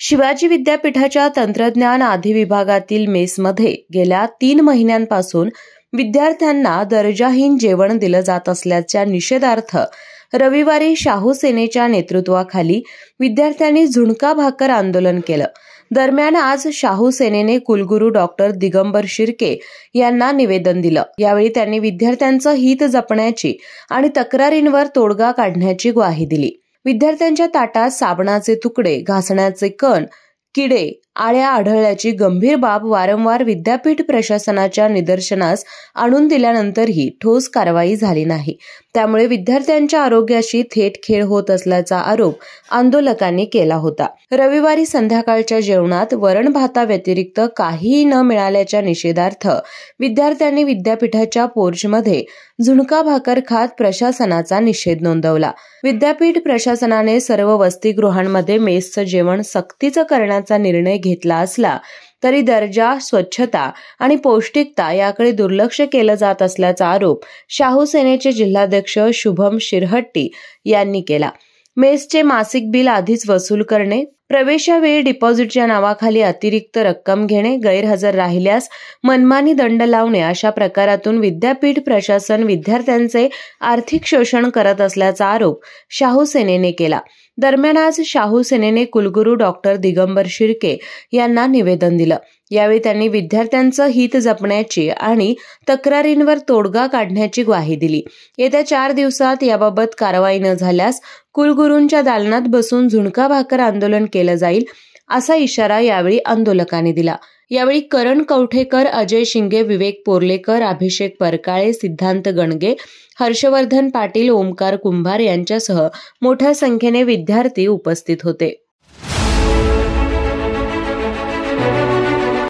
शिवाजी विद्यापीठाच्या तंत्रज्ञान अधिविभागातील मेसमध्ये गेल्या 3 महिन्यांपासून विद्यार्थ्यांना दर्जाहीन जेवण दिलं जात असल्याच्या निषेधार्थ रविवारी शाहू सेनेच्या नेतृत्वाखाली विद्यार्थ्यांनी झुणका भाकर आंदोलन केलं. दरम्यान आज शाहू सेनेने कुलगुरू डॉक्टर दिगंबर शिर्के यांना निवेदन दिलं. यावेळी त्यांनी विद्यार्थ्यांचं हित जपण्याची आणि तक्रारींवर तोडगा काढण्याची ग्वाही दिली. विद्यार्थ्यांच्या ताटात साबणाचे तुकडे, घासण्याचे कण, किडे, आळ्या आढळल्याची गंभीर बाब वारंवार विद्यापीठ प्रशासनाच्या निदर्शनास आणून दिल्यानंतरही ठोस कारवाई झाली नाही. त्यामुळे विद्यार्थ्यांच्या आरोग्याशी थेट खेळ होत असल्याचा आरोप आंदोलकांनी केला होता. रविवारी संध्याकाळच्या जेवणात वरण भाताव्यतिरिक्त काहीही न मिळाल्याच्या निषेधार्थ विद्यार्थ्यांनी विद्यापीठाच्या पोर्चमध्ये झुणका भाकर खात प्रशासनाचा निषेध नोंदवला. विद्यापीठ प्रशासनाने सर्व वसतिगृहांमध्ये मेसचं जेवण सक्तीचं करण्याचा निर्णय घेतला असला तरी दर्जा, स्वच्छता आणि पौष्टिकता याकडे दुर्लक्ष केलं जात असल्याचा आरोप शाहू सेनेचे जिल्हाध्यक्ष शुभम शिरहट्टी यांनी केला. मेसचे मासिक बिल आधीच वसूल करणे, प्रवेशावेळी डिपॉझिटच्या नावाखाली अतिरिक्त रक्कम घेणे, गैरहजर राहिल्यास मनमानी दंड लावणे अशा प्रकारातून विद्यापीठ प्रशासन विद्यार्थ्यांचे आर्थिक शोषण करत असल्याचा आरोप शाहू सेनेने केला. दरम्यान आज शाहू सेनेने कुलगुरू डॉक्टर दिगंबर शिर्के यांना निवेदन दिलं. यावेळी त्यांनी विद्यार्थ्यांचं हित जपण्याची आणि तक्रारींवर तोडगा काढण्याची ग्वाही दिली. येत्या 4 दिवसात याबाबत कारवाई न झाल्यास कुलगुरूंच्या दालनात बसून झुणका भाकर आंदोलन केलं जाईल असा इशारा यावेळी आंदोलकांनी दिला. यावेळी करण कवठेकर, अजय शिंगे, विवेक पोर्लेकर, अभिषेक परकाळे, सिद्धांत गणगे, हर्षवर्धन पाटील, ओमकार कुंभार यांच्यासह मोठ्या संख्येने विद्यार्थी उपस्थित होते.